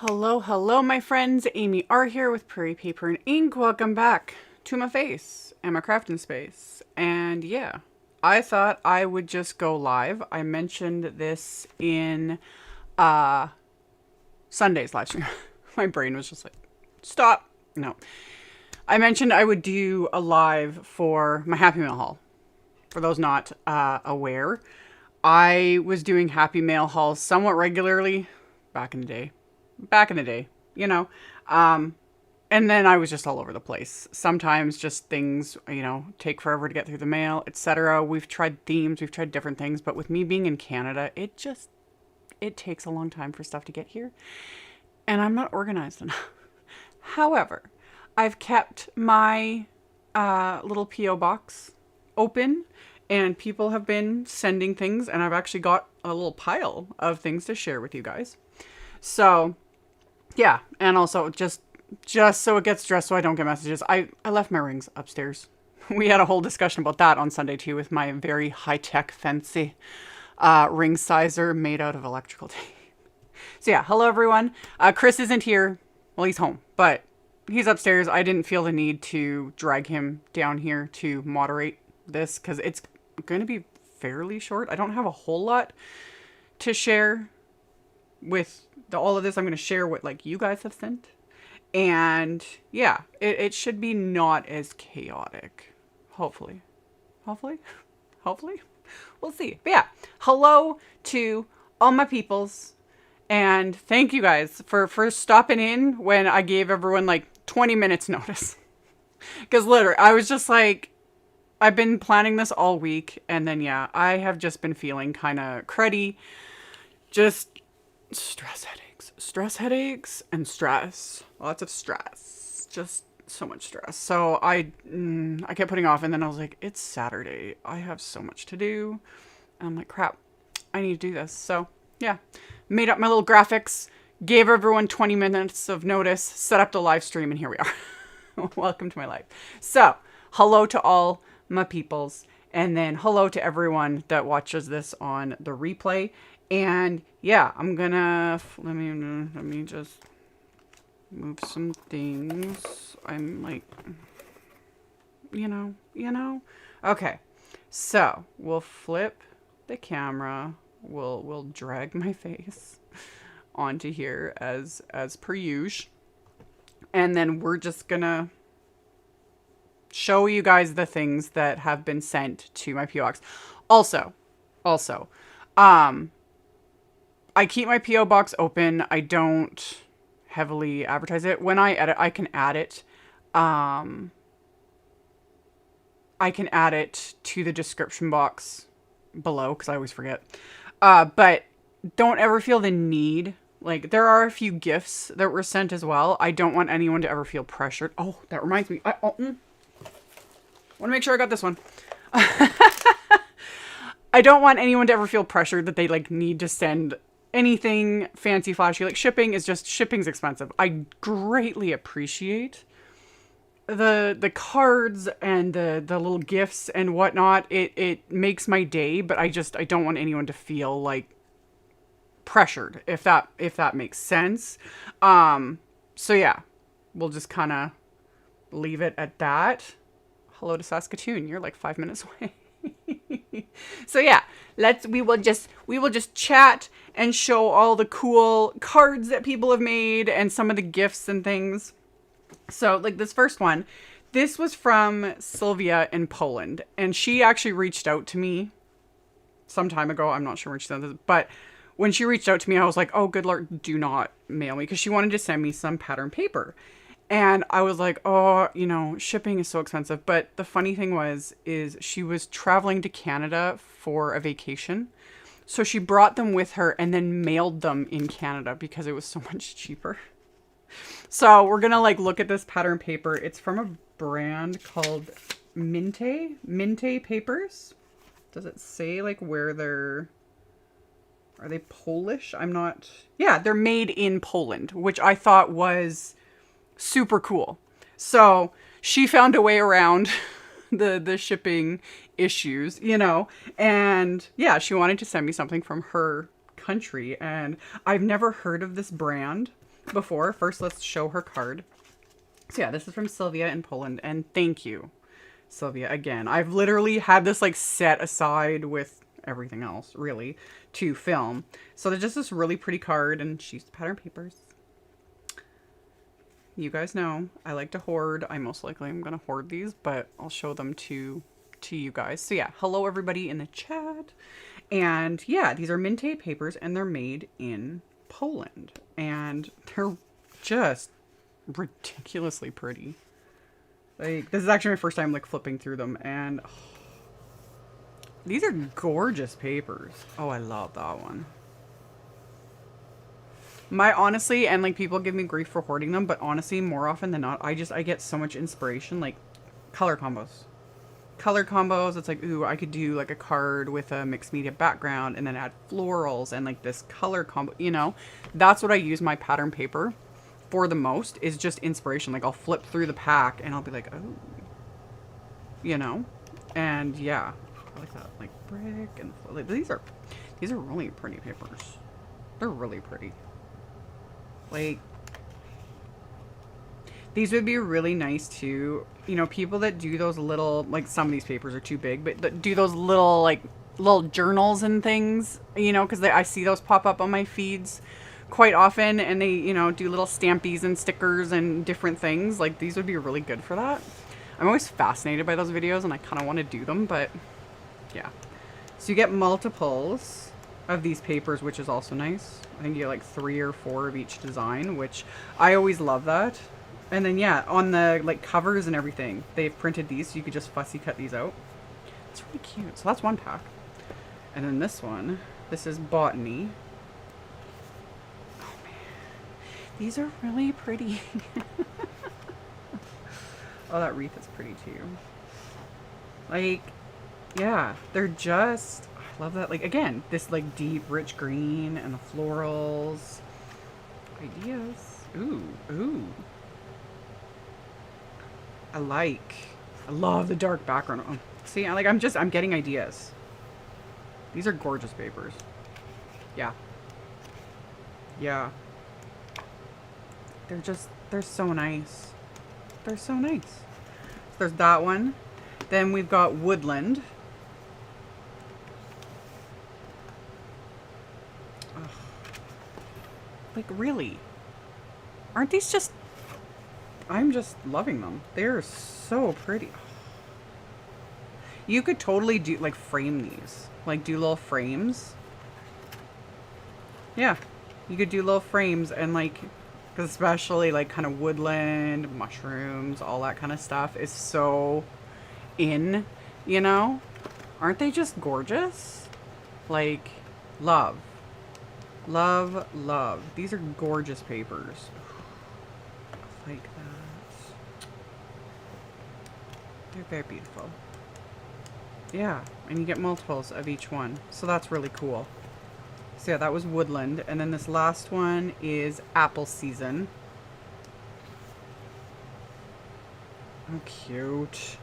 Hello, hello, my friends. AmyR here with Prairie Paper and Ink. Welcome back to my face and my crafting space. And yeah, I thought I would just go live. I mentioned this in Sunday's live stream. My brain was just like, stop. No. I mentioned I would do a live for my Happy Mail haul. For those not aware, I was doing Happy Mail hauls somewhat regularly back in the day. You know. And then I was just all over the place. Sometimes just things, take forever to get through the mail, etc. We've tried themes, we've tried different things, but with me being in Canada, it takes a long time for stuff to get here. And I'm not organized enough. However, I've kept my little P.O. box open and people have been sending things and I've actually got a little pile of things to share with you guys. So yeah, and also just so it gets dressed so I don't get messages. I left my rings upstairs. We had a whole discussion about that on Sunday too with my very high-tech fancy ring sizer made out of electrical tape. So yeah, hello everyone. Chris isn't here. Well, he's home, but he's upstairs. I didn't feel the need to drag him down here to moderate this because it's going to be fairly short. I don't have a whole lot to share with all of this. I'm going to share what like you guys have sent. And yeah, it should be not as chaotic. Hopefully. We'll see. But yeah, hello to all my peoples. And thank you guys for stopping in when I gave everyone like 20 minutes notice. Because literally, I was just like, I've been planning this all week. And then yeah, I have just been feeling kind of cruddy. Just stress headaches and stress. Lots of stress. Just so much stress. So I kept putting off and then I was like, it's Saturday. I have so much to do. And I'm like, crap, I need to do this. So yeah, made up my little graphics, gave everyone 20 minutes of notice, set up the live stream, and here we are. Welcome to my life. So hello to all my peoples. And then hello to everyone that watches this on the replay. And yeah, I'm gonna, let me just move some things. I'm like, okay. So we'll flip the camera. We'll drag my face onto here as per usual. And then we're just gonna show you guys the things that have been sent to my PO box. Also, I keep my P.O. box open. I don't heavily advertise it. When I edit, I can add it. I can add it to the description box below because I always forget. But don't ever feel the need. Like, there are a few gifts that were sent as well. I don't want anyone to ever feel pressured. Oh, that reminds me. I want to make sure I got this one. I don't want anyone to ever feel pressured that they, like, need to send anything fancy flashy. Like, shipping's expensive. I greatly appreciate the cards and the little gifts and whatnot. It makes my day, but I don't want anyone to feel like pressured, if that makes sense. So yeah, we'll just kind of leave it at that. Hello to Saskatoon. You're like 5 minutes away. So yeah, we will just chat and show all the cool cards that people have made and some of the gifts and things. So like this first one, this was from Sylvia in Poland, and she actually reached out to me some time ago. I'm not sure when she sent this, but when she reached out to me, I was like, oh, good Lord, do not mail me, because she wanted to send me some pattern paper. And I was like, oh, shipping is so expensive. But the funny thing is she was traveling to Canada for a vacation. So she brought them with her and then mailed them in Canada because it was so much cheaper. So we're going to like look at this pattern paper. It's from a brand called Minte Papers. Does it say like where are they Polish? Yeah, they're made in Poland, which I thought was super cool. So she found a way around the shipping issues, and yeah, she wanted to send me something from her country, and I've never heard of this brand. before. First, let's show her card. So yeah, this is from Sylvia in Poland, and thank you, Sylvia, again. I've literally had this like set aside with everything else, really, to film. So there's just this really pretty card, and she's the pattern papers. You guys know I like to hoard. I most likely am going to hoard these, but I'll show them to you guys. So yeah, hello everybody in the chat. And yeah, these are Minte papers, and they're made in Poland, and they're just ridiculously pretty. Like, this is actually my first time like flipping through them, and oh, these are gorgeous papers. Oh, I love that one. Honestly, and like people give me grief for hoarding them, but honestly, more often than not, I get so much inspiration, like color combos. Color combos, it's like, ooh, I could do like a card with a mixed media background and then add florals and like this color combo, you know? That's what I use my pattern paper for the most, is just inspiration. Like I'll flip through the pack and I'll be like, oh, you know? And yeah, I like that, like brick and like, these are really pretty papers. They're really pretty. Like, these would be really nice too. You know, people that do those little, like some of these papers are too big, but that do those little, like, little journals and things, you know, because I see those pop up on my feeds quite often, and they, you know, do little stampies and stickers and different things. Like, these would be really good for that. I'm always fascinated by those videos, and I kind of want to do them, but yeah. So you get multiples of these papers, which is also nice. I think you get like 3 or 4 of each design, which I always love that. And then yeah, on the like covers and everything, they've printed these, so you could just fussy cut these out. It's really cute. So that's one pack. And then this one, this is Botany. Oh man, these are really pretty. Oh, that wreath is pretty too. Like, yeah, they're just, I love that. Like, again, this like deep rich green and the florals. Ideas. Ooh, ooh. I love the dark background. Oh, see, I'm getting ideas. These are gorgeous papers. Yeah. Yeah. They're so nice. They're so nice. So there's that one. Then we've got Woodland. Ugh. Like, really? Aren't these just... I'm just loving them. They're so pretty. You could totally do, like, frame these. Like, do little frames. Yeah. You could do little frames and, like, cause especially, like, kind of woodland, mushrooms, all that kind of stuff is so in, you know? Aren't they just gorgeous? Like, love. Love, love. These are gorgeous papers. Like that. They're very beautiful. Yeah, and you get multiples of each one. So that's really cool. So yeah, that was Woodland. And then this last one is Apple Season. Oh, cute.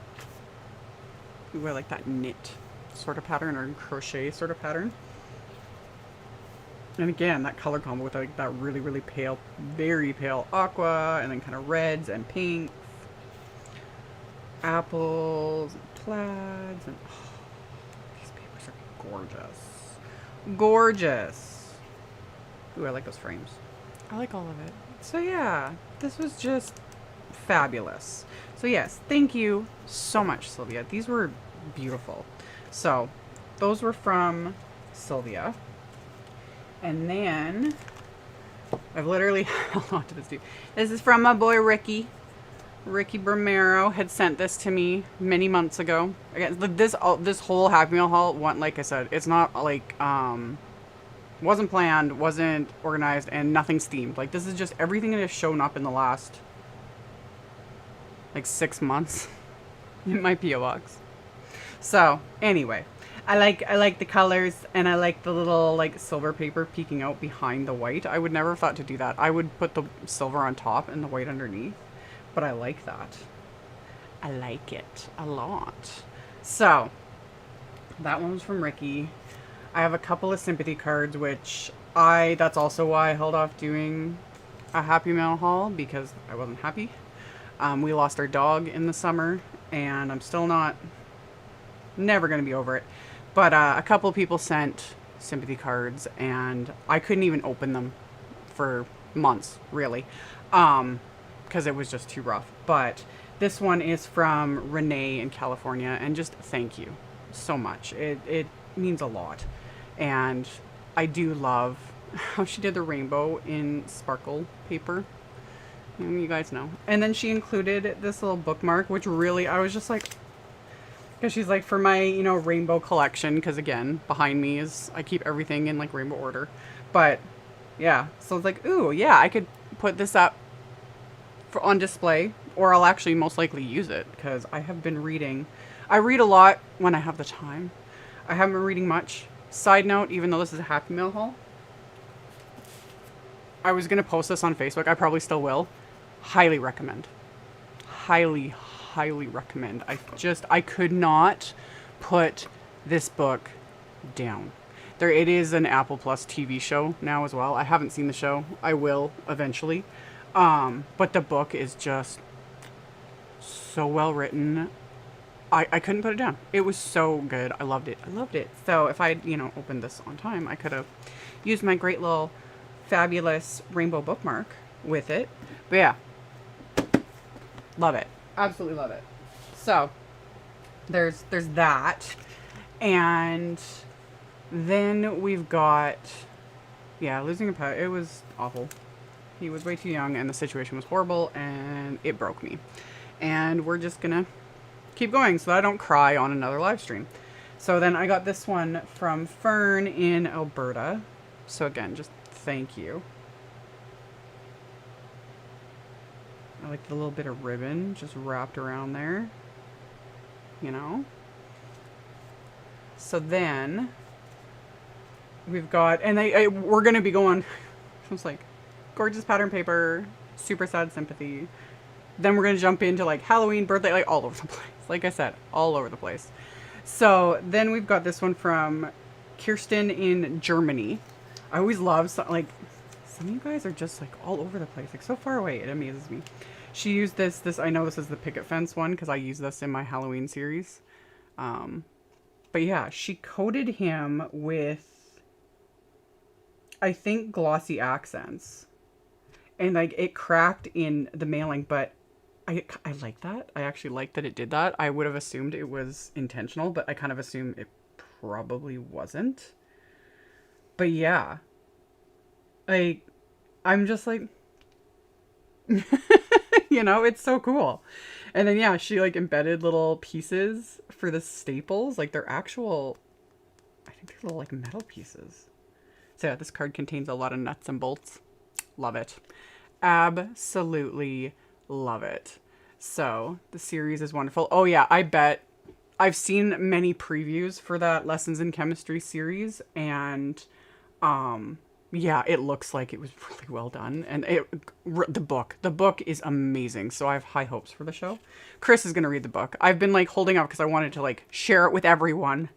Ooh, I like that knit sort of pattern or crochet sort of pattern. And again, that color combo with like that really, really pale, very pale aqua, and then kind of reds and pinks. Apples and plaids, and oh, these papers are gorgeous. Gorgeous. Ooh, I like those frames. I like all of it. So yeah, this was just fabulous. So yes, thank you so much, Sylvia. These were beautiful. So those were from Sylvia. And then I've literally held on to this dude. This is from my boy Ricky. Ricky Bromero had sent this to me many months ago. Again, this whole Happy Meal haul, like I said, it's not like wasn't planned, wasn't organized, and nothing's themed. Like, this is just everything that has shown up in the last like 6 months. It might be a box. So anyway, I like the colors, and I like the little like silver paper peeking out behind the white. I would never have thought to do that. I would put the silver on top and the white underneath. But I like that. I like it a lot. So, that one was from Ricky. I have a couple of sympathy cards, which that's also why I held off doing a Happy Meal haul because I wasn't happy. We lost our dog in the summer, and I'm still never going to be over it. But a couple of people sent sympathy cards, and I couldn't even open them for months, really, because it was just too rough. But this one is from Renee in California, and just thank you so much. It means a lot. And I do love how she did the rainbow in sparkle paper. You guys know. And then she included this little bookmark, which really, I was just like, because she's like, for my, rainbow collection, because again, behind me I keep everything in like rainbow order. But yeah, so it's like, ooh, yeah, I could put this up on display, or I'll actually most likely use it, because I have been reading. I read a lot when I have the time. I haven't been reading much. Side note, even though this is a Happy Meal haul, I was going to post this on Facebook. I probably still will. Highly recommend. Highly recommend. I could not put this book down. It is an Apple Plus TV show now as well. I haven't seen the show. I will eventually. But the book is just so well written. I couldn't put it down. It was so good. I loved it. So if I'd, opened this on time, I could have used my great little fabulous rainbow bookmark with it. But yeah, love it. Absolutely love it. So there's that. And then we've got, losing a pet. It was awful. He was way too young, and the situation was horrible, and it broke me. And we're just gonna keep going so that I don't cry on another live stream. So then I got this one from Fern in Alberta. So again, just thank you. I like the little bit of ribbon just wrapped around there. So then we've got, and we're going to be going, it's like gorgeous pattern paper, super sad sympathy. Then we're going to jump into like Halloween, birthday, like all over the place. Like I said, all over the place. So then we've got this one from Kirsten in Germany. I always love, some of you guys are just like all over the place, like so far away. It amazes me. She used this, I know this is the picket fence one because I use this in my Halloween series. But yeah, she coated him with, I think, glossy accents. And like it cracked in the mailing, but I like that. I actually like that it did that. I would have assumed it was intentional, but I kind of assume it probably wasn't. But yeah, I'm just like, it's so cool. And then, yeah, she like embedded little pieces for the staples. Like they're actual, I think they're little like metal pieces. So yeah, this card contains a lot of nuts and bolts. Love it. Absolutely love it. So the series is wonderful. Oh yeah, I bet I've seen many previews for that Lessons in Chemistry series, and yeah, it looks like it was really well done. And the book is amazing. So I have high hopes for the show. Chris is going to read the book. I've been like holding up because I wanted to like share it with everyone,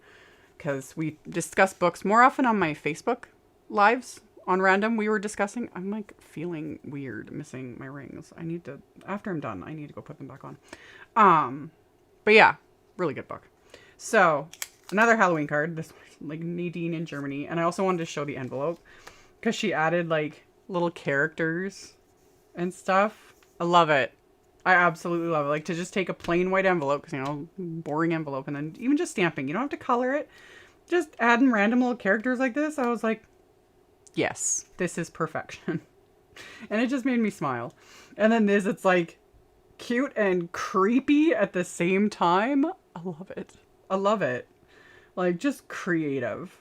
because we discuss books more often on my Facebook lives. On random, we were discussing, I'm like feeling weird missing my rings. I need to, after I'm done, I need to go put them back on. But yeah, really good book. So another Halloween card, this one, like Nadine in Germany. And I also wanted to show the envelope because she added like little characters and stuff. I love it. I absolutely love it. Like to just take a plain white envelope, because, boring envelope, and then even just stamping. You don't have to color it. Just adding random little characters like this. I was like, yes, this is perfection. And it just made me smile. And then it's like cute and creepy at the same time. I love it. I love it. Like just creative,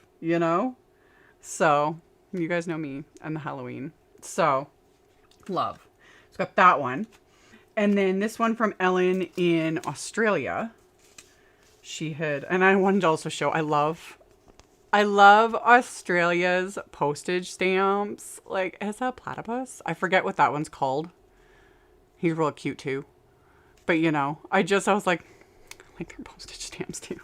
So you guys know me and the Halloween. So love. It's got that one. And then this one from Ellen in Australia. And I wanted to also show, I love Australia's postage stamps. Like, is that a platypus? I forget what that one's called. He's real cute too. But I was like their postage stamps too.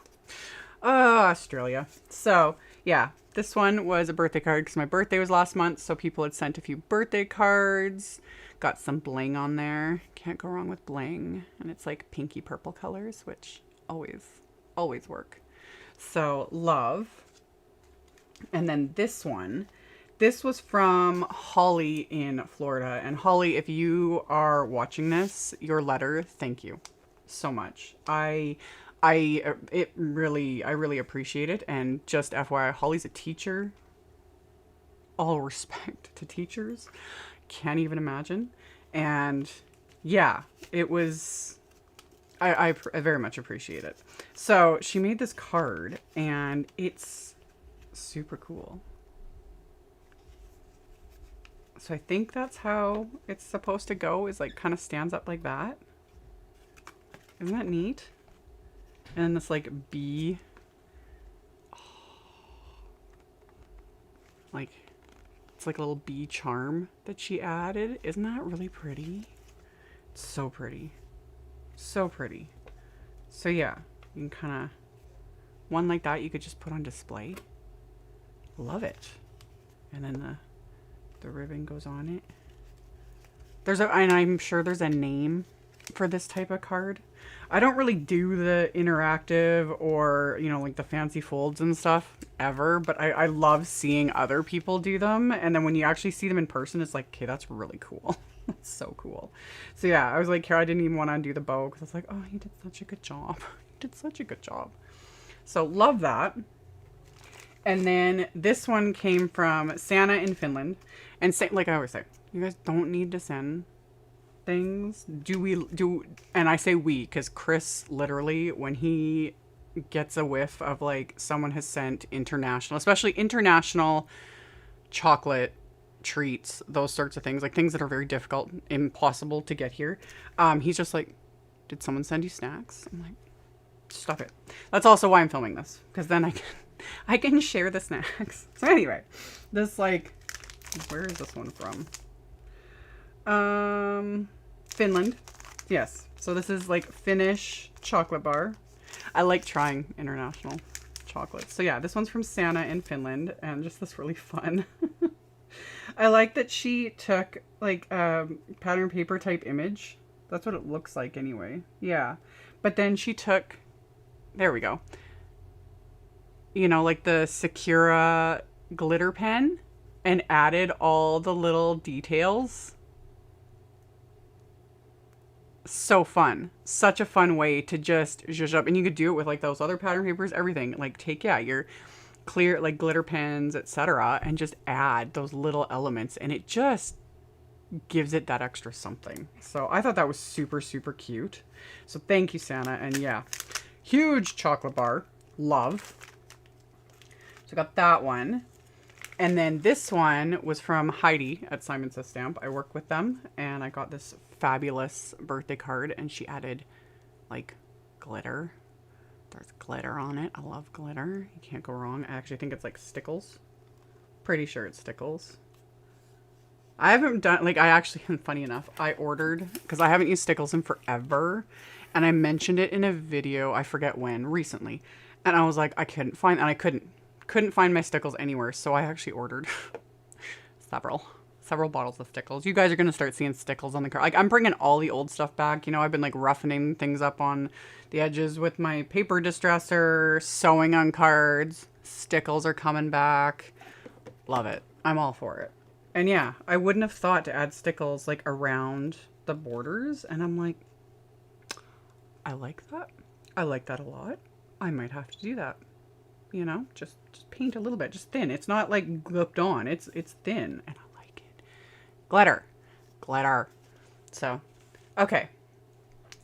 Oh, Australia. So yeah, This one was a birthday card because my birthday was last month, so people had sent a few birthday cards. Got some bling on there. Can't go wrong with bling. And it's like pinky purple colors, which always work. So love. And then this one. This was from Holly in Florida. And Holly, if you are watching this, your letter, thank you so much. I really appreciate it. And just FYI, Holly's a teacher. All respect to teachers. Can't even imagine. And yeah, it was, I very much appreciate it. So she made this card and it's super cool. So I think that's how it's supposed to go, is like kind of stands up like that. Isn't that neat? And then this like bee. Oh. Like, it's like a little bee charm that she added. Isn't that really pretty? It's so pretty. So pretty. So yeah, you can kind of, one like that you could just put on display. Love it. And then the ribbon goes on it. And I'm sure there's a name for this type of card. I don't really do the interactive or, you know, like the fancy folds and stuff ever, but I love seeing other people do them. And then when you actually see them in person, it's like, okay, that's really cool. That's so cool. So yeah, I was like, Kara, I didn't even want to undo the bow because I was like, oh, you did such a good job. You did such a good job. So love that. And then this one came from Santa in Finland. And like I always say, you guys don't need to send things. And I say we because Chris literally, when he gets a whiff of like someone has sent international, especially international chocolate treats, those sorts of things, like things that are very difficult, impossible to get here, he's just like, did someone send you snacks? I'm like, stop it. That's also why I'm filming this, because then I can share the snacks. So anyway, this like, where is this one from? Finland. Yes. So this is like Finnish chocolate bar. I like trying international chocolates. So yeah, this one's from Santa in Finland, and just this really fun. I like that she took like pattern paper type image. That's what it looks like anyway. Yeah. But then she took, there we go. You know, like the Sakura glitter pen, and added all the little details. So fun. Such a fun way to just zhuzh up. And you could do it with like those other pattern papers, everything. Like take, yeah, your clear like glitter pens, etc., and just add those little elements, and it just gives it that extra something. So I thought that was super, super cute. So thank you, Santa. And yeah, huge chocolate bar. Love. So I got that one. And then this one was from Heidi at Simon Says Stamp. I work with them, and I got this fabulous birthday card, and she added like glitter. There's glitter on it. I love glitter. You can't go wrong. I actually think it's like stickles. Pretty sure it's stickles. I haven't done, like, I actually, funny enough, I ordered, because I haven't used stickles in forever, and I mentioned it in a video, I forget when, recently, and I was like, I couldn't find find my stickles anywhere, so I actually ordered several bottles of stickles. You guys are going to start seeing stickles on the card. Like, I'm bringing all the old stuff back. You know, I've been like roughening things up on the edges with my paper distresser, sewing on cards. Stickles are coming back. Love it. I'm all for it. And yeah, I wouldn't have thought to add stickles like around the borders. And I'm like, I like that. I like that a lot. I might have to do that. You know, just paint a little bit, just thin. It's not like glooped on. It's thin, and I like it. Glitter. So, okay.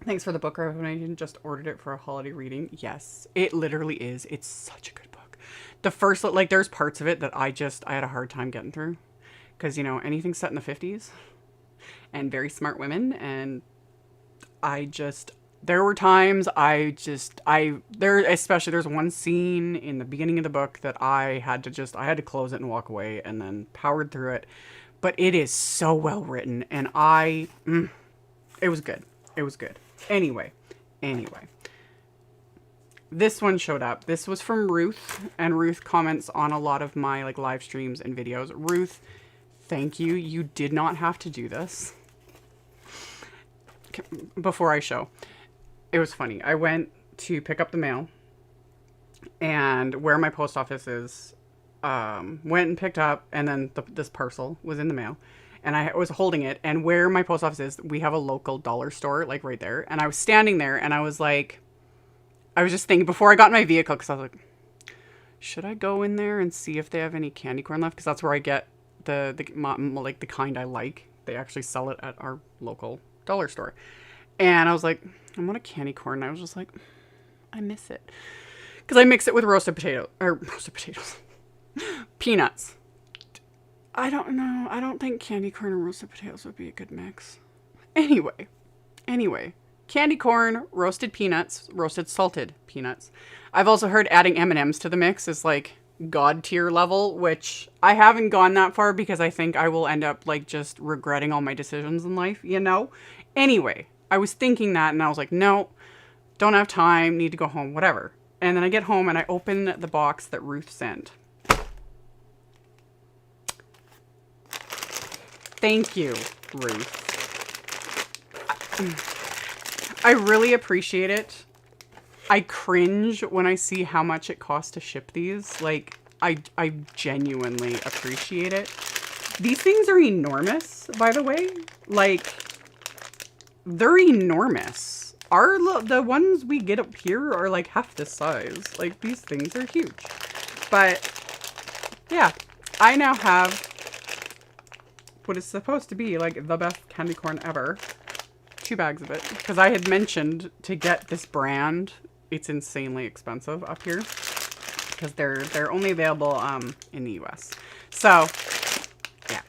Thanks for the book recommendation. Just ordered it for a holiday reading. Yes, it literally is. It's such a good book. The first, like, there's parts of it that I had a hard time getting through, because, you know, anything set in the 50s, and very smart women, and there were times especially there's one scene in the beginning of the book that I had to close it and walk away, and then powered through it. But it is so well written, and it was good. It was good. Anyway, this one showed up. This was from Ruth, and Ruth comments on a lot of my like live streams and videos. Ruth, thank you. You did not have to do this. Before I show, it was funny. I went to pick up the mail, and where my post office is, went and picked up, and then this parcel was in the mail, and I was holding it. And where my post office is, we have a local dollar store like right there, and I was standing there, and I was like, I was just thinking before I got in my vehicle, because I was like, should I go in there and see if they have any candy corn left? Because that's where I get the kind I like. They actually sell it at our local dollar store. And I was like, I want a candy corn. And I was just like, I miss it. Because I mix it with roasted potatoes. Peanuts. I don't know. I don't think candy corn and roasted potatoes would be a good mix. Anyway. Candy corn, roasted peanuts, roasted salted peanuts. I've also heard adding M&Ms to the mix is like god tier level, which I haven't gone that far because I think I will end up like just regretting all my decisions in life, you know? Anyway, I was thinking that and I was like, no, don't have time, need to go home, whatever. And then I get home and I open the box that Ruth sent. Thank you, Ruth. I really appreciate it. I cringe when I see how much it costs to ship these. Like, I genuinely appreciate it. These things are enormous, by the way. Like, they're enormous. The ones we get up here are like half this size. Like, these things are huge. But, yeah. I now have what is supposed to be like the best candy corn ever. 2 bags of it, because I had mentioned to get this brand. It's insanely expensive up here because they're only available in the US. So yeah,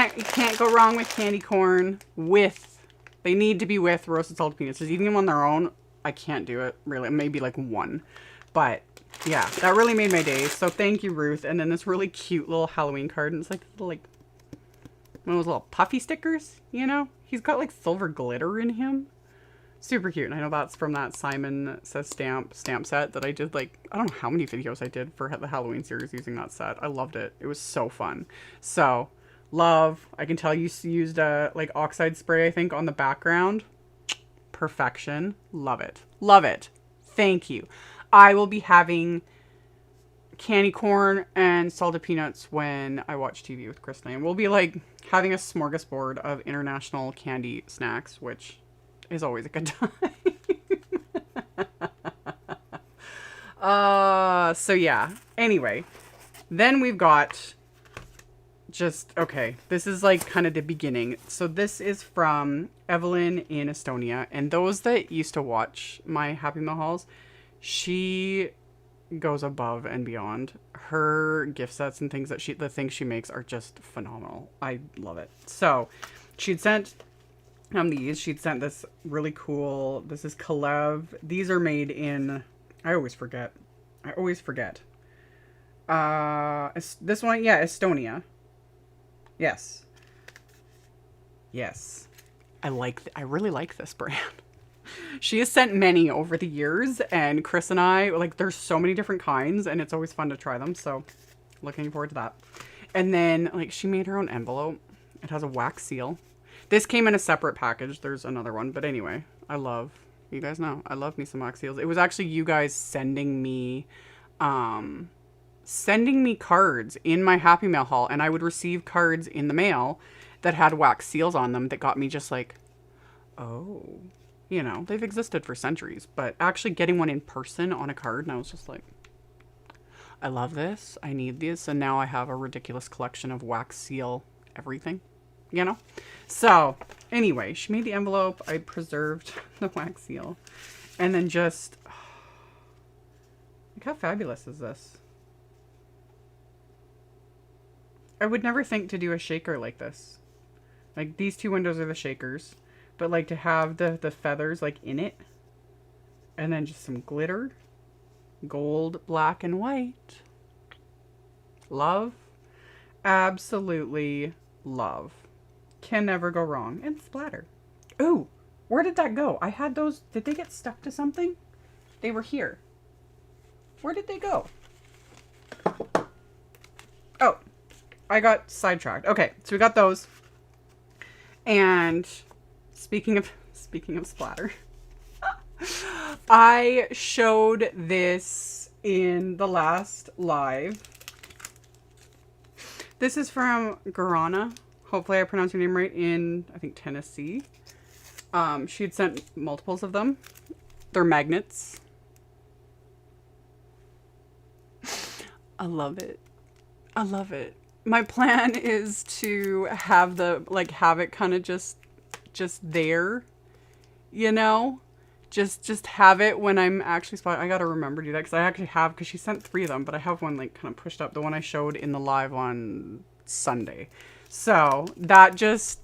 can't go wrong with candy corn. They need to be with roasted salted peanuts. Because eating them on their own, I can't do it really. Maybe like one, but yeah, that really made my day. So thank you, Ruth. And then this really cute little Halloween card, and it's like one of those little puffy stickers, you know? He's got like silver glitter in him. Super cute. And I know that's from that Simon Says stamp set that I did, like, I don't know how many videos I did for the Halloween series using that set. I loved it. It was so fun. So, love. I can tell you used like oxide spray, I think, on the background. Perfection. Love it. Love it. Thank you. I will be having candy corn and salted peanuts when I watch TV with Kristen. And we'll be like having a smorgasbord of international candy snacks, which is always a good time. So yeah. Anyway, then we've got okay, this is like kind of the beginning. So this is from Evelyn in Estonia, and those that used to watch my Happy Meal hauls, she goes above and beyond. Her gift sets and things the things she makes are just phenomenal. I love it. So she'd sent she'd sent this really cool, this is Kalev. These are made in, I always forget. This one, yeah, Estonia. Yes. I really like this brand. She has sent many over the years, and Chris and I, like, there's so many different kinds, and it's always fun to try them, so looking forward to that. And then, like, she made her own envelope. It has a wax seal. This came in a separate package. There's another one, but anyway, you guys know, I love me some wax seals. It was actually you guys sending me cards in my Happy Mail haul, and I would receive cards in the mail that had wax seals on them that got me just like, oh... You know, they've existed for centuries, but actually getting one in person on a card, and I was just like, I love this. I need this. And now I have a ridiculous collection of wax seal everything, you know? So anyway, she made the envelope. I preserved the wax seal. And then just, like, how fabulous is this? I would never think to do a shaker like this. Like, these 2 windows are the shakers. But, like, to have the feathers, like, in it. And then just some glitter. Gold, black, and white. Love. Absolutely love. Can never go wrong. And splatter. Ooh, where did that go? I had those. Did they get stuck to something? They were here. Where did they go? Oh, I got sidetracked. Okay, so we got those. And speaking of splatter, I showed this in the last live. This is from Guarana. Hopefully I pronounced your name right, in, I think, Tennessee. She had sent multiples of them. They're magnets. I love it. I love it. My plan is to have have it kind of just there, you know? Just have it when I'm actually spotting. I gotta remember to do that because I actually have, because she sent 3 of them, but I have one like kind of pushed up, the one I showed in the live on Sunday. So that just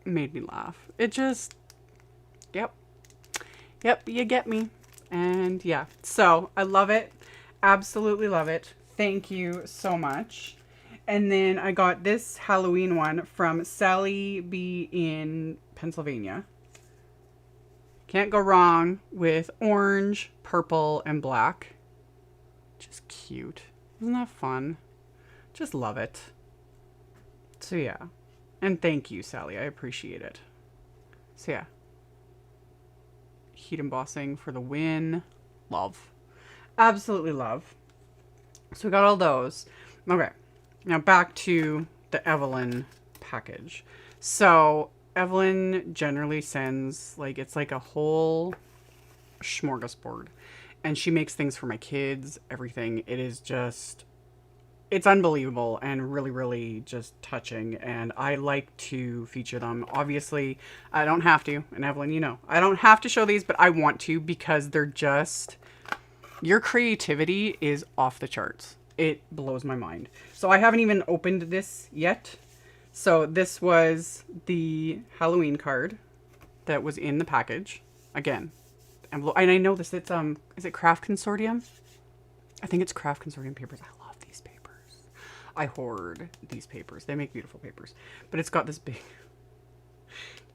made me laugh. It just, yep, you get me. And yeah, so I love it. Absolutely love it. Thank you so much. And then I got this Halloween one from Sally B in Pennsylvania. Can't go wrong with orange, purple, and black. Just cute. Isn't that fun? Just love it. So yeah. And thank you, Sally. I appreciate it. So yeah. Heat embossing for the win. Love. Absolutely love. So we got all those. Okay. Now back to the Evelyn package. So Evelyn generally sends, like, it's like a whole smorgasbord. And she makes things for my kids, everything. It is just, it's unbelievable and really, really just touching. And I like to feature them. Obviously, I don't have to. And Evelyn, you know, I don't have to show these, but I want to because they're just, your creativity is off the charts. It blows my mind. So I haven't even opened this yet. So this was the Halloween card that was in the package. Again, envelope. And I know this, it's, is it Craft Consortium? I think it's Craft Consortium papers. I love these papers. I hoard these papers. They make beautiful papers. But it's got this big,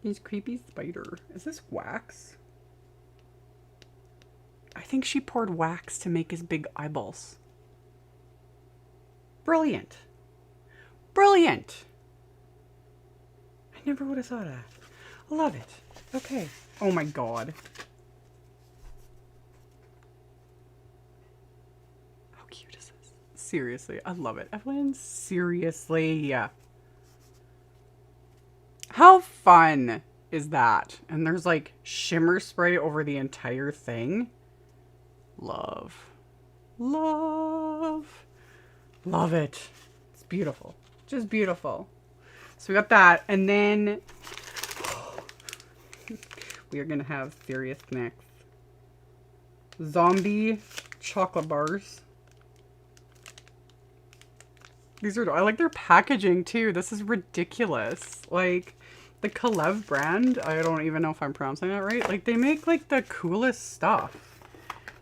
this creepy spider. Is this wax? I think she poured wax to make his big eyeballs. Brilliant. Brilliant. I never would have thought of that. I love it. Okay. Oh my god. How cute is this? Seriously, I love it. Evelyn, seriously. Yeah. How fun is that? And there's like shimmer spray over the entire thing. Love. Love. Love it. It's beautiful. Just beautiful. So we got that. And then we are going to have serious next. Zombie chocolate bars. These are, I like their packaging too. This is ridiculous. Like the Kalev brand, I don't even know if I'm pronouncing that right. Like they make like the coolest stuff.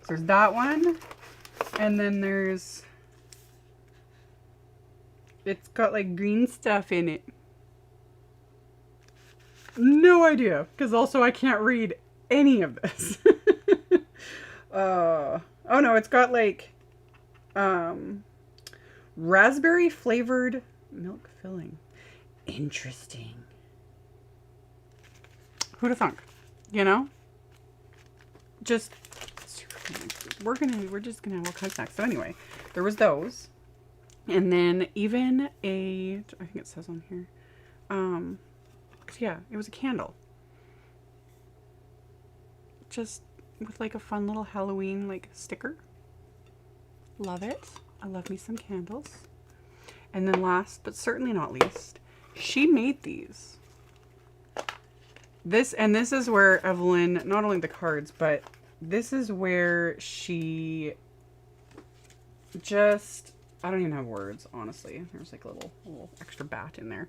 So there's that one. And then there's, it's got like green stuff in it. No idea, because also I can't read any of this. Oh no, it's got like raspberry flavored milk filling. Interesting. Who'd have thunk? You know? Just we're just gonna have all kinds of snacks. So anyway, there was those. And then even a, I think it says on here, yeah, it was a candle. Just with like a fun little Halloween like sticker. Love it. I love me some candles. And then last, but certainly not least, she made these. This is where Evelyn, not only the cards, but this is where she just, I don't even have words, honestly. There's like a little extra bat in there.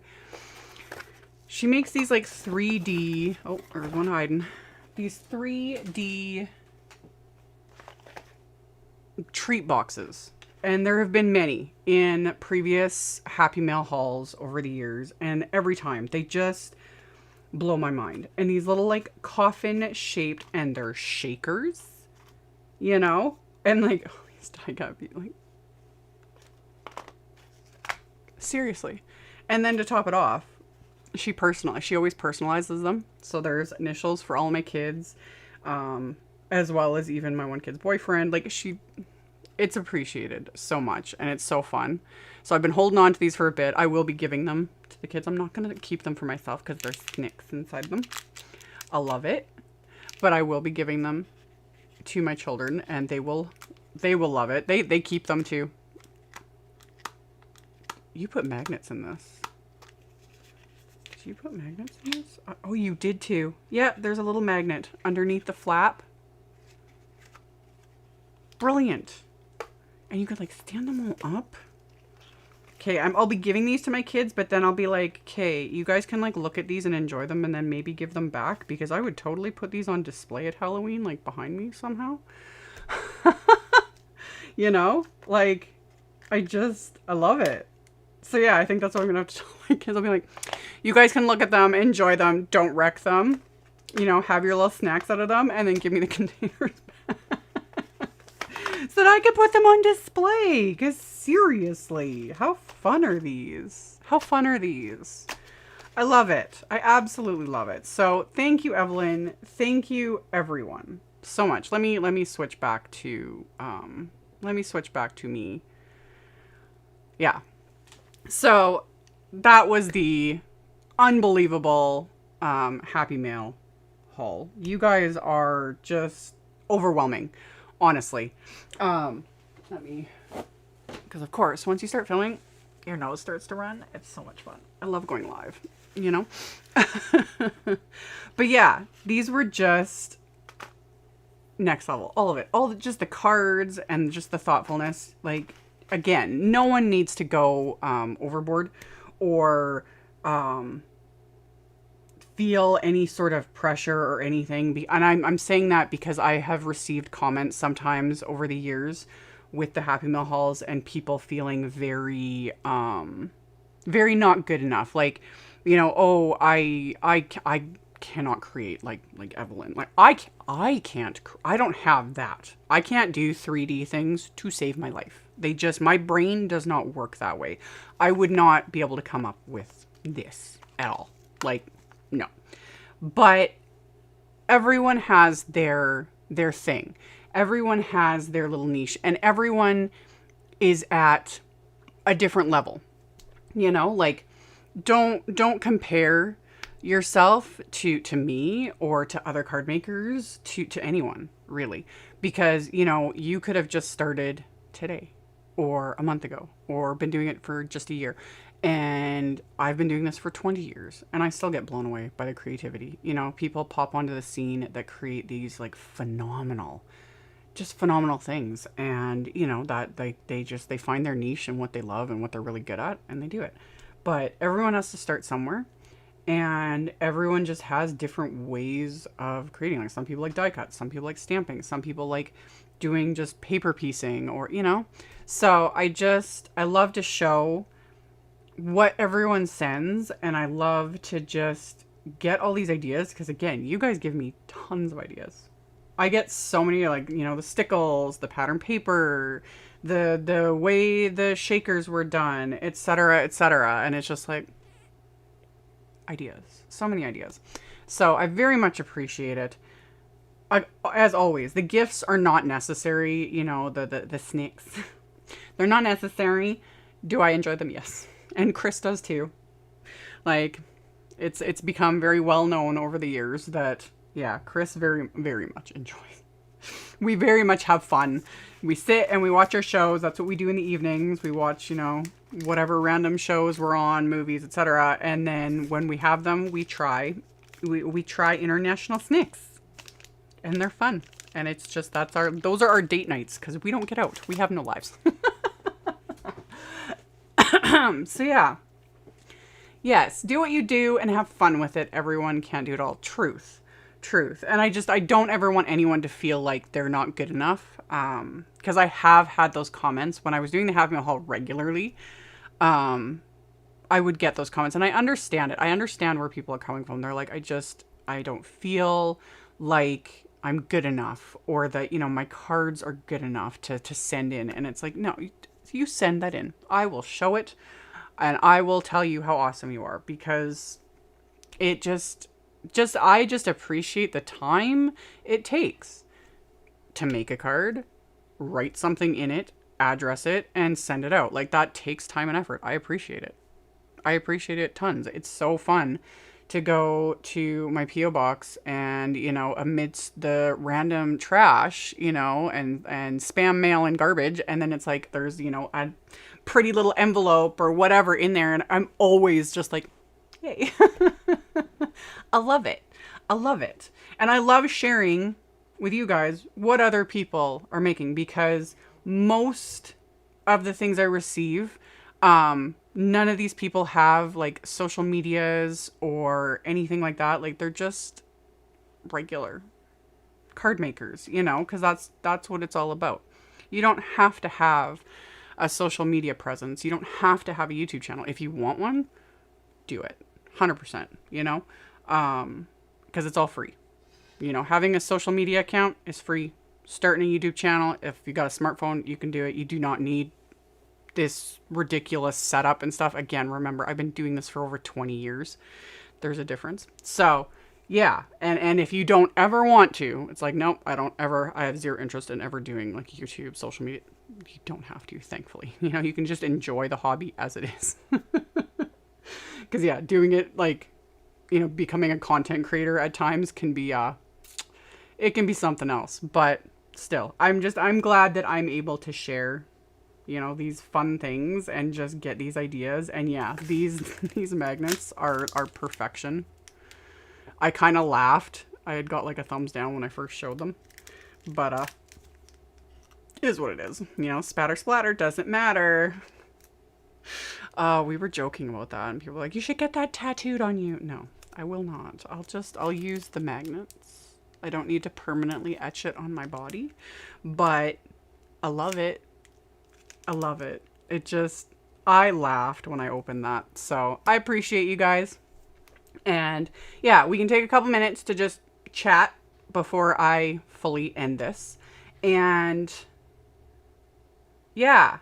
She makes these like 3D, oh, there's one hiding. These 3D treat boxes. And there have been many in previous Happy Mail hauls over the years. And every time they just, blow my mind. And these little like coffin shaped, and they're shakers, you know? And like, oh, these die cut be like, seriously. And then to top it off, she always personalizes them. So there's initials for all my kids, as well as even my one kid's boyfriend. Like it's appreciated so much, and it's so fun. So I've been holding on to these for a bit. I will be giving them to the kids. I'm not going to keep them for myself because there's snicks inside them. I love it. But I will be giving them to my children, and they will love it. They keep them too. You put magnets in this. Did you put magnets in this? Oh, you did too. Yeah, there's a little magnet underneath the flap. Brilliant. And you could like stand them all up. Okay, I'll be giving these to my kids, but then I'll be like, okay, you guys can like look at these and enjoy them, and then maybe give them back, because I would totally put these on display at Halloween, like behind me somehow. You know, like I love it. So yeah, I think that's what I'm gonna have to tell my kids. I'll be like, you guys can look at them, enjoy them, don't wreck them, you know, have your little snacks out of them, and then give me the containers back. So that I can put them on display. Because seriously, how fun are these? How fun are these? I love it. I absolutely love it. So thank you, Evelyn. Thank you, everyone, so much. Let me switch back to me. Yeah. So that was the unbelievable Happy Mail haul. You guys are just overwhelming, honestly. Because of course, once you start filming, your nose starts to run. It's so much fun. I love going live, you know? But yeah, these were just next level. All of it. Just the cards and just the thoughtfulness. Like, again, no one needs to go overboard or feel any sort of pressure or anything. And I'm saying that because I have received comments sometimes over the years with the Happy Meal hauls, and people feeling very, very not good enough. Like, you know, oh, I cannot create like Evelyn. Like I don't have that. I can't do 3D things to save my life. My brain does not work that way. I would not be able to come up with this at all. Like, no. But everyone has their thing. Everyone has their little niche, and everyone is at a different level. You know, like don't compare yourself to me or to other card makers, to anyone, really. Because, you know, you could have just started today or a month ago or been doing it for just a year. And I've been doing this for 20 years, and I still get blown away by the creativity. You know, people pop onto the scene that create these like phenomenal things. And, you know, that they find their niche and what they love and what they're really good at, and they do it. But everyone has to start somewhere, and everyone just has different ways of creating. Like, some people like die cuts, some people like stamping, some people like doing just paper piecing, or, you know. So I love to show what everyone sends, and I love to just get all these ideas, because again, you guys give me tons of ideas. I get so many, like, you know, the stickles, the pattern paper, the way the shakers were done, etc., and it's just like ideas, so many ideas. So I very much appreciate it. As always, the gifts are not necessary. You know, the snakes, they're not necessary. Do I enjoy them? Yes. And Chris does too. Like, it's become very well known over the years that, yeah, Chris very, very much enjoys. We very much have fun. We sit and we watch our shows. That's what we do in the evenings. We watch, you know, whatever random shows we're on, movies, etc. And then when we have them, we try international snacks. And they're fun. And it's just, those are our date nights, because we don't get out. We have no lives. So yeah, yes, do what you do and have fun with it. Everyone can't do it all. Truth. And I don't ever want anyone to feel like they're not good enough. Because I have had those comments when I was doing the Happy Meal haul regularly. I I would get those comments, and I understand it. I understand where people are coming from. They're like, I don't feel like I'm good enough, or that, my cards are good enough to send in. And it's like, no, you send that in. I will show it, and I will tell you how awesome you are, because it I just appreciate the time it takes to make a card, write something in it, address it, and send it out. Like, that takes time and effort. I appreciate it. I appreciate it tons. It's so fun to go to my P.O. box and, amidst the random trash, and spam mail and garbage. And then it's like, there's, a pretty little envelope or whatever in there. And I'm always just like, yay. I love it. I love it. And I love sharing with you guys what other people are making, because most of the things I receive, none of these people have like social medias or anything like that. Like, they're just regular card makers, because that's what it's all about. You don't have to have a social media presence. You don't have to have a YouTube channel. If you want one, do it 100%, because it's all free. Having a social media account is free. Starting a YouTube channel, if you got a smartphone, you can do it. You do not need this ridiculous setup and stuff. Again, remember, I've been doing this for over 20 years. There's a difference. So yeah. And if you don't ever want to, it's like, nope, I have zero interest in ever doing like YouTube, social media. You don't have to, thankfully. You can just enjoy the hobby as it is. Because yeah, doing it like, becoming a content creator at times can be, it can be something else. But still, I'm glad that I'm able to share, these fun things and just get these ideas. And yeah, these magnets are perfection. I kind of laughed. I had got like a thumbs down when I first showed them, but it is what it is. Spatter splatter, doesn't matter. We were joking about that, and people were like, you should get that tattooed on you. No, I will not. I'll use the magnets. I don't need to permanently etch it on my body, but I love it. I love it. I laughed when I opened that. So I appreciate you guys. And yeah, we can take a couple minutes to just chat before I fully end this. And yeah,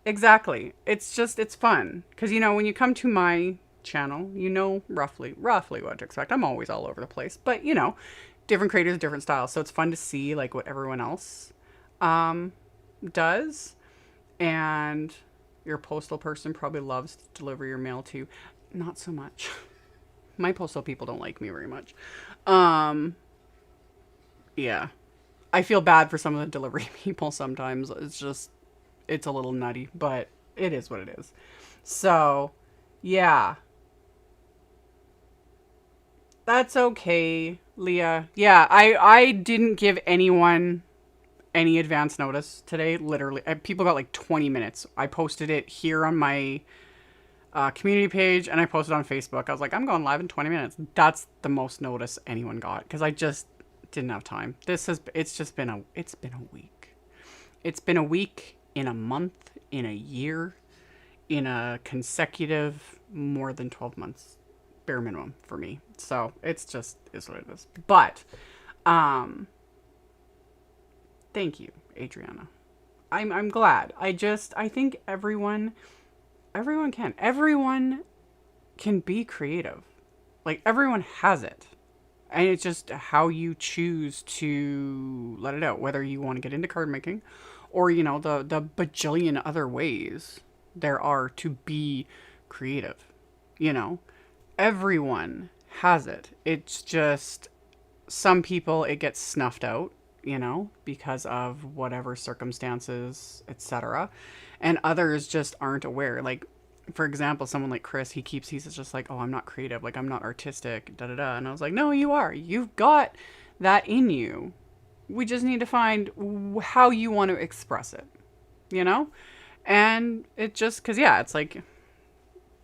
exactly. It's fun. Because, when you come to my channel, roughly what to expect. I'm always all over the place. But, different creators, different styles. So it's fun to see like what everyone else does. And your postal person probably loves to deliver your mail too. Not so much. My postal people don't like me very much. Yeah. I feel bad for some of the delivery people sometimes. It's a little nutty, but it is what it is. So, yeah. That's okay, Leah. Yeah, I didn't give anyone any advance notice today. Literally, people got like 20 minutes. I posted it here on my community page, and I posted on Facebook. I was like, I'm going live in 20 minutes. That's the most notice anyone got, because I just didn't have time. It's been a week. It's been a week, in a month, in a year, in a consecutive more than 12 months, bare minimum for me. So it's what it is. But thank you, Adriana. I'm glad. I think everyone can be creative. Like, everyone has it. And it's just how you choose to let it out, whether you want to get into card making or, the bajillion other ways there are to be creative. Everyone has it. It's just some people, it gets snuffed out, because of whatever circumstances, etc. And others just aren't aware. Like, for example, someone like Chris, he's just like, oh, I'm not creative. Like, I'm not artistic, da da da. And I was like, no, you are. You've got that in you. We just need to find how you want to express it, And it just, because, yeah, it's like,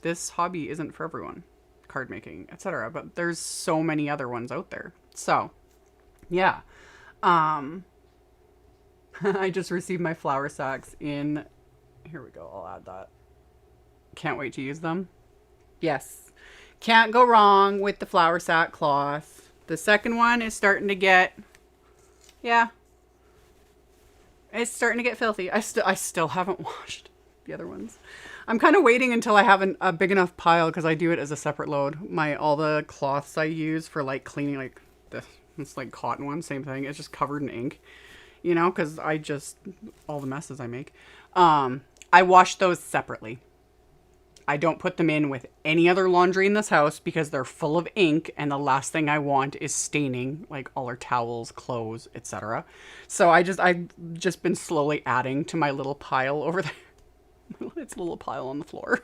this hobby isn't for everyone, card making, etc. But there's so many other ones out there. So, yeah. I just received my flour sacks in, here we go, I'll add that. Can't wait to use them. Yes. Can't go wrong with the flour sackcloth. The second one is starting to get, yeah, it's starting to get filthy. I still haven't washed the other ones. I'm kind of waiting until I have a big enough pile because I do it as a separate load. All the cloths I use for like cleaning, like it's like cotton one, same thing. It's just covered in ink, you know, because all the messes I make. I wash those separately. I don't put them in with any other laundry in this house because they're full of ink, and the last thing I want is staining like all our towels, clothes, etc. So I've just been slowly adding to my little pile over there. It's a little pile on the floor.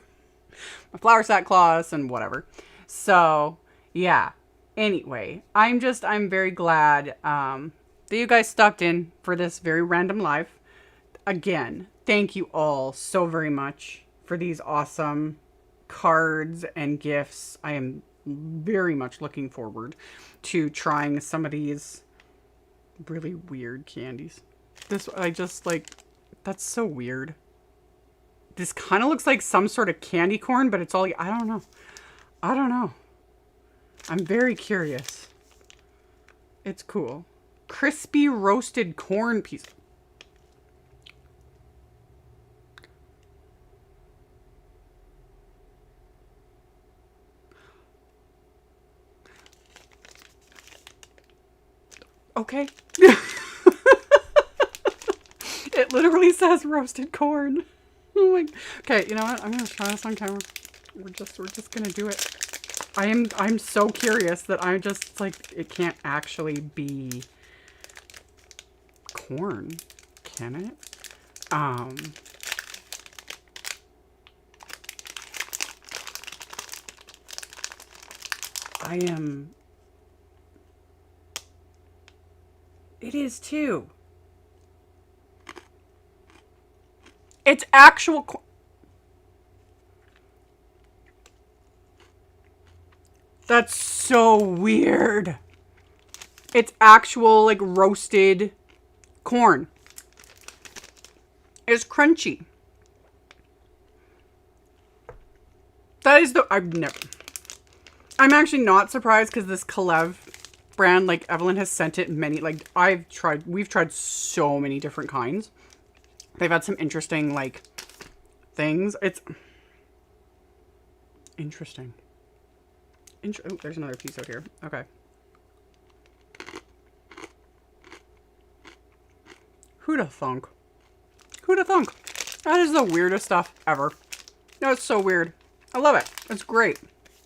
My flour sackcloths and whatever. So yeah. Anyway, I'm very glad that you guys stopped in for this very random live. Again, thank you all so very much for these awesome cards and gifts. I am very much looking forward to trying some of these really weird candies. That's so weird. This kind of looks like some sort of candy corn, but it's all, I don't know. I'm very curious. It's cool. Crispy roasted corn piece. Okay. It literally says roasted corn. Oh my. Okay, you know what? I'm gonna try this on camera. We're just gonna do it. I'm so curious that I'm just like, it can't actually be corn, can it? It is too. It's actual corn. That's so weird. It's actual, like, roasted corn. It's crunchy. That is I'm actually not surprised because this Kalev brand, like, Evelyn has sent it many, like, we've tried so many different kinds. They've had some interesting, like, things. It's interesting. Oh, there's another piece out here. Okay. Who'da thunk? Who'da thunk? That is the weirdest stuff ever. That's so weird. I love it. It's great.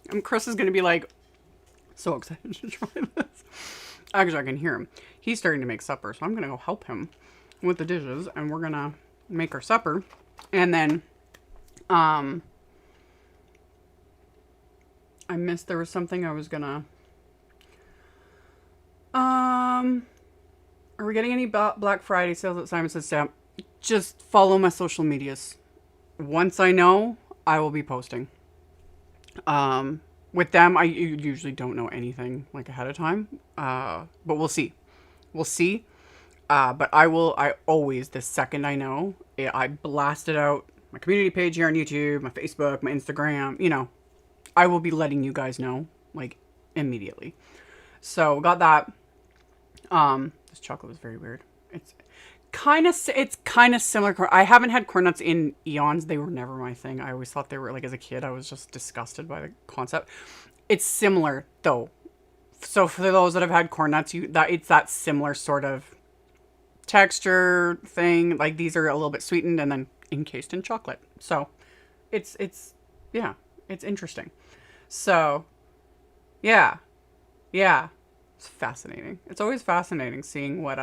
And Chris is going to be like, so excited to try this. Actually, I can hear him. He's starting to make supper, so I'm going to go help him with the dishes, and we're going to make our supper. And then, I missed, there was something I was gonna, are we getting any Black Friday sales at Simon Says Stamp? Just follow my social medias. Once I know, I will be posting. With them, I usually don't know anything, like, ahead of time, but we'll see. But I always, the second I know, I blast it out, my community page here on YouTube, my Facebook, my Instagram, you know, I will be letting you guys know, like, immediately. So, got that. This chocolate was very weird. It's kind of similar. I haven't had corn nuts in eons. They were never my thing. I always thought they were, like, as a kid, I was just disgusted by the concept. It's similar, though. So, for those that have had corn nuts, it's that similar sort of texture thing. Like, these are a little bit sweetened and then encased in chocolate. So, it's interesting. So, yeah. It's fascinating. It's always fascinating seeing what,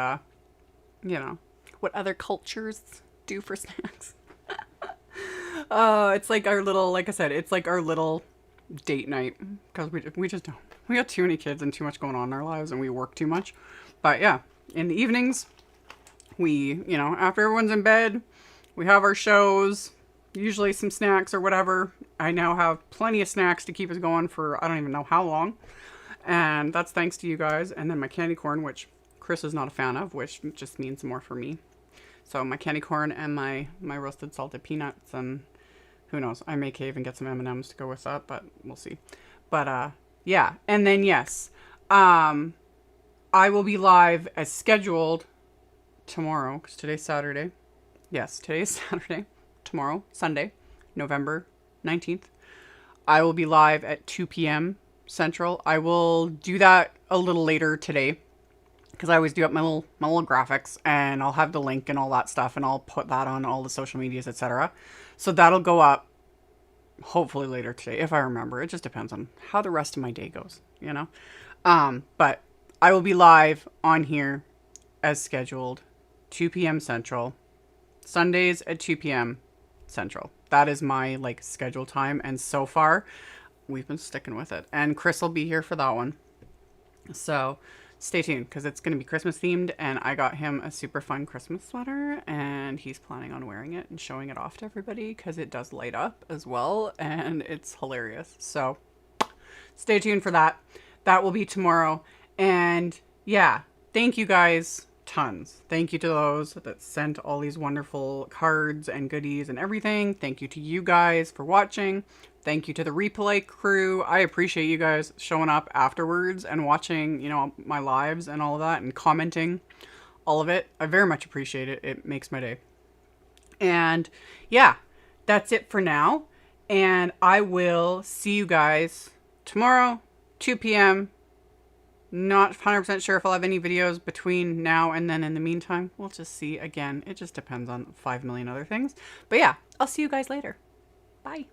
what other cultures do for snacks. It's like our little, like I said, it's like our little date night. Because we just don't. We got too many kids and too much going on in our lives, and we work too much. But yeah, in the evenings, we, after everyone's in bed, we have our shows, usually some snacks or whatever. I now have plenty of snacks to keep us going for I don't even know how long. And that's thanks to you guys. And then my candy corn, which Chris is not a fan of, which just means more for me. So my candy corn and my roasted salted peanuts and Who knows? I may cave and get some M&Ms to go with that, but we'll see. But yeah. And then yes, I will be live as scheduled tomorrow, because today's Saturday. Yes, today's Saturday. Tomorrow, Sunday, November 19th. I will be live at 2 p.m. Central. I will do that a little later today, because I always do up my little graphics, and I'll have the link and all that stuff, and I'll put that on all the social medias, etc. So that'll go up hopefully later today, if I remember. It just depends on how the rest of my day goes, you know. But I will be live on here as scheduled, 2 p.m. Central, Sundays at 2 p.m. Central. That is my like schedule time, and so far we've been sticking with it. And Chris will be here for that one, so stay tuned, because it's going to be Christmas themed, and I got him a super fun Christmas sweater, and he's planning on wearing it and showing it off to everybody, because it does light up as well, and it's hilarious. So stay tuned for that. That will be tomorrow. And yeah, thank you guys tons. Thank you to those that sent all these wonderful cards and goodies and everything. Thank you to you guys for watching. Thank you to the replay crew. I appreciate you guys showing up afterwards and watching, you know, my lives and all of that, and commenting all of it. I very much appreciate it. It makes my day. And yeah, that's it for now. And I will see you guys tomorrow, 2 p.m. Not 100% sure if I'll have any videos between now and then. In the meantime, we'll just see. Again, it just depends on 5 million other things. But yeah, I'll see you guys later. Bye.